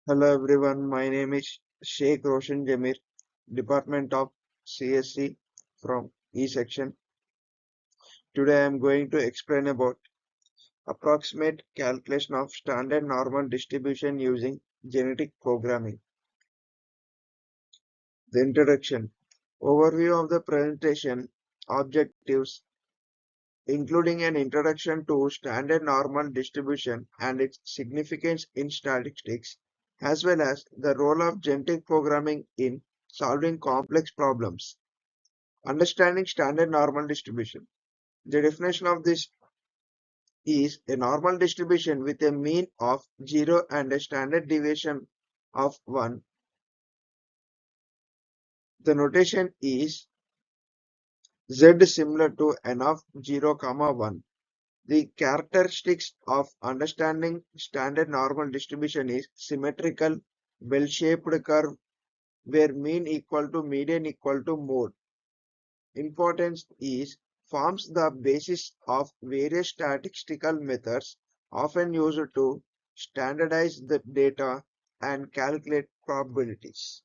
Hello everyone, my name is Sheikh Roshan Jamir, Department of CSC from E section. Today I am going to explain about approximate calculation of standard normal distribution using genetic programming. The introduction. Overview of the presentation, objectives, including an introduction to standard normal distribution and its significance in statistics, as well as the role of genetic programming in solving complex problems. Understanding standard normal distribution. The definition of this is a normal distribution with a mean of 0 and a standard deviation of 1. The notation is Z similar to n of 0, 1. The characteristics of understanding standard normal distribution is symmetrical, bell-shaped curve where mean equal to median equal to mode. Importance is forms the basis of various statistical methods often used to standardize the data and calculate probabilities.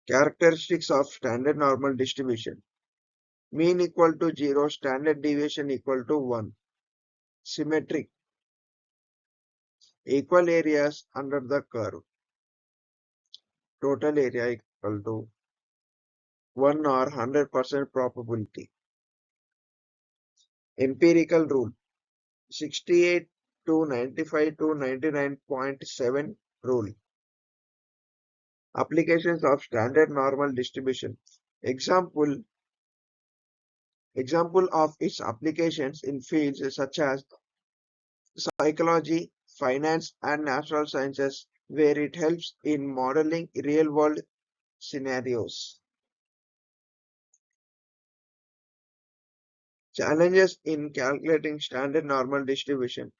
Characteristics of standard normal distribution. Mean equal to 0, standard deviation equal to 1. Symmetric. Equal areas under the curve. Total area equal to 1 or 100% probability. Empirical rule. 68 to 95 to 99.7 rule. Applications of standard normal distribution. Example of its applications in fields such as psychology, finance, and natural sciences, where it helps in modeling real-world scenarios. Challenges in calculating standard normal distribution.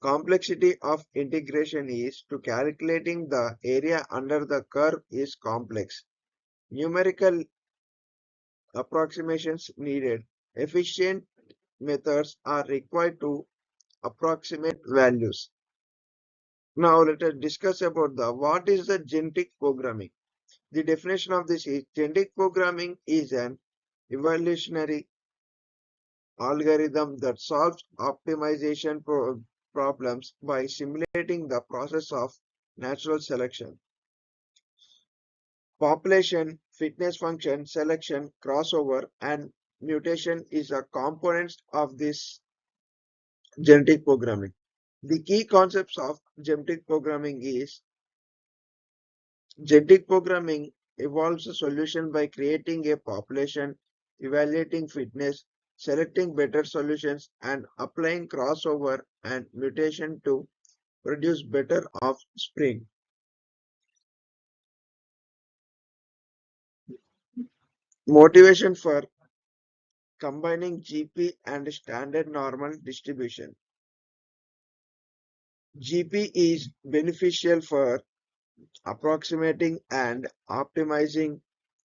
Complexity of integration is to calculating the area under the curve is complex. Numerical approximations needed. Efficient methods are required to approximate values. Now let us discuss about what is the genetic programming. The definition of this is genetic programming is an evolutionary algorithm that solves optimization problems by simulating the process of natural selection. Population, fitness function, selection, crossover, and mutation is a components of this genetic programming. The key concepts of genetic programming is genetic programming evolves a solution by creating a population, evaluating fitness, selecting better solutions, and applying crossover and mutation to produce better offspring. Motivation for combining GP and standard normal distribution. GP is beneficial for approximating and optimizing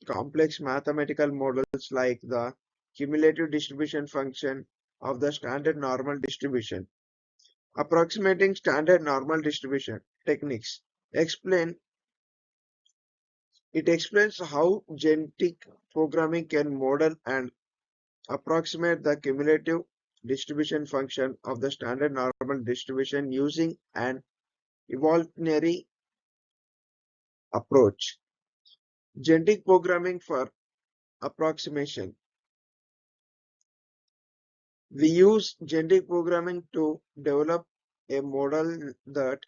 complex mathematical models like the cumulative distribution function of the standard normal distribution. Approximating standard normal distribution techniques. It explains how genetic programming can model and approximate the cumulative distribution function of the standard normal distribution using an evolutionary approach. Genetic programming for approximation. We use genetic programming to develop a model that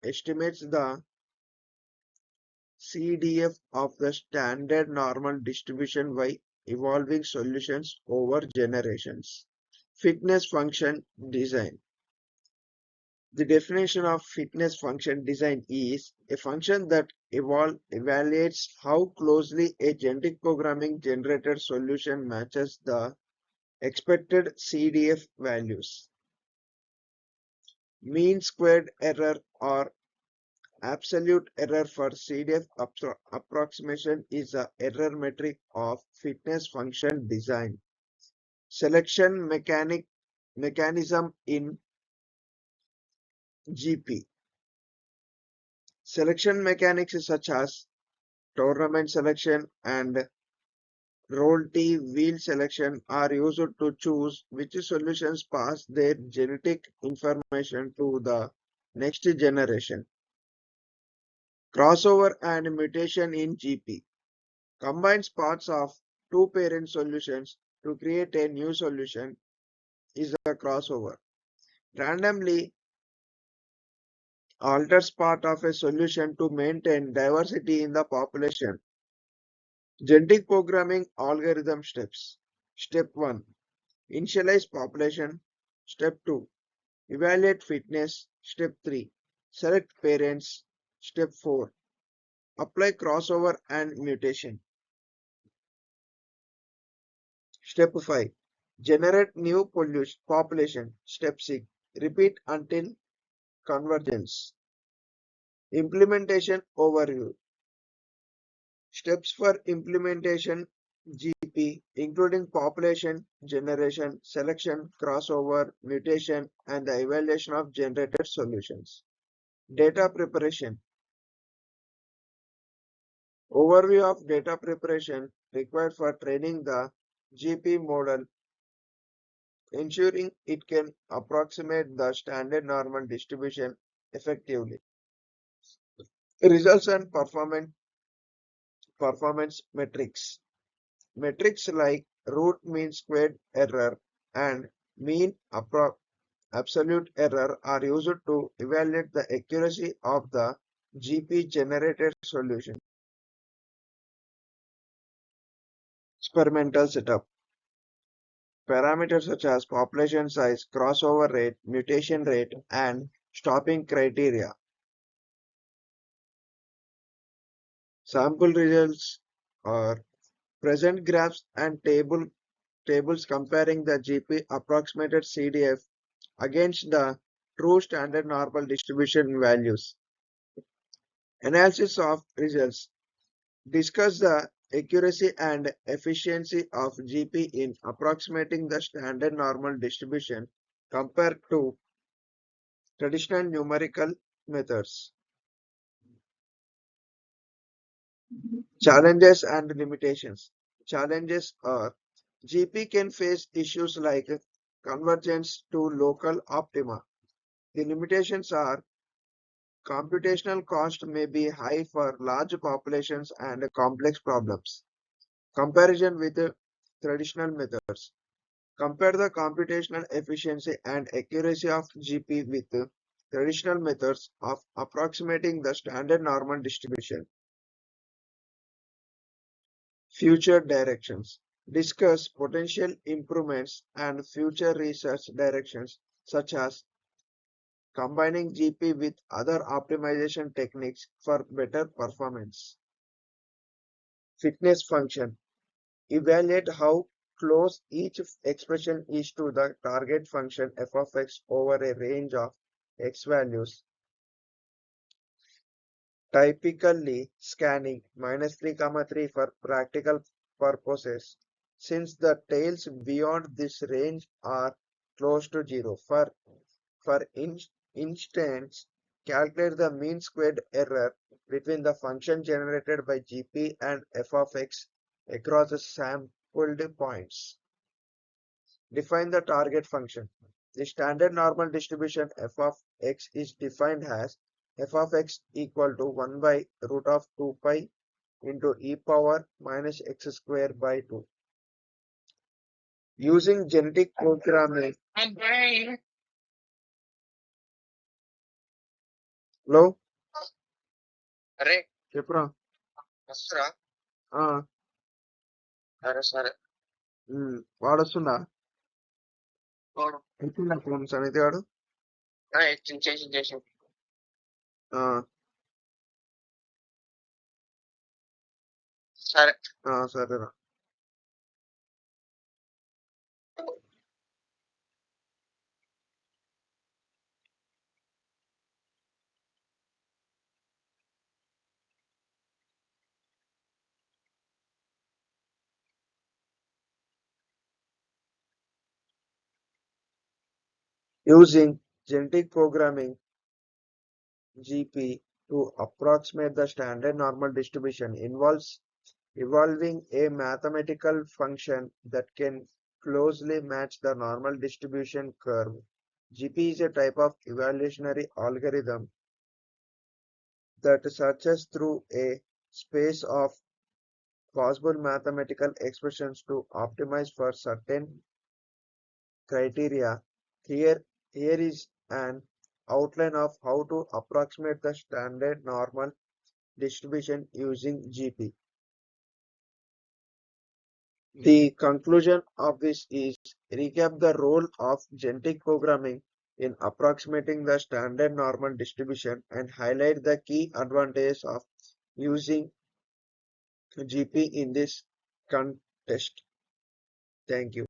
estimates the CDF of the standard normal distribution by evolving solutions over generations. Fitness function design. The definition of fitness function design is a function that evaluates how closely a genetic programming generated solution matches the expected CDF values. Mean squared error or absolute error for CDF approximation is a error metric of fitness function design. Selection mechanism in GP. Selection mechanics such as tournament selection and roll T wheel selection are used to choose which solutions pass their genetic information to the next generation. Crossover and mutation in GP combines parts of two parent solutions to create a new solution is a crossover. Randomly alters part of a solution to maintain diversity in the population. Genetic programming algorithm steps. Step 1. Initialize population. Step 2. Evaluate fitness. Step 3. Select parents. Step 4. Apply crossover and mutation. Step 5. Generate new population. Step 6. Repeat until convergence. Implementation overview. Steps for implementation GP, including population, generation, selection, crossover, mutation, and the evaluation of generated solutions. Data preparation. Overview of data preparation required for training the GP model, ensuring it can approximate the standard normal distribution effectively. Results and performance metrics. Metrics like root mean squared error and mean absolute error are used to evaluate the accuracy of the GP generated solution. Experimental setup. Parameters such as population size, crossover rate, mutation rate, and stopping criteria. Sample results are present graphs and tables comparing the GP approximated CDF against the true standard normal distribution values. Analysis of results. Discuss the accuracy and efficiency of GP in approximating the standard normal distribution compared to traditional numerical methods. Challenges and limitations. Challenges are GP can face issues like convergence to local optima. The limitations are computational cost may be high for large populations and complex problems. Comparison with traditional methods. Compare the computational efficiency and accuracy of GP with traditional methods of approximating the standard normal distribution. Future directions. Discuss potential improvements and future research directions such as combining GP with other optimization techniques for better performance. Fitness function. Evaluate how close each expression is to the target function f of x over a range of x values. Typically scanning -3, 3 for practical purposes, since the tails beyond this range are close to 0. For instance, calculate the mean squared error between the function generated by GP and f of x across the sampled points. Define the target function. The standard normal distribution f of x is defined as f of x equal to 1 by root of 2 pi into e power minus x square by 2. Using genetic programming. Hello? అరే చెప్పురా వస్తురా ఆ, సరే సరే వాడొస్తుందా వాడు ఎత్తిందా phone సమితి వాడు చేసి ఆ, సరే సరేరా. Using genetic programming GP to approximate the standard normal distribution involves evolving a mathematical function that can closely match the normal distribution curve. GP is a type of evolutionary algorithm that searches through a space of possible mathematical expressions to optimize for certain criteria. Here, here is an outline of how to approximate the standard normal distribution using GP. The conclusion of this is recap the role of genetic programming in approximating the standard normal distribution and highlight the key advantages of using GP in this context. Thank you.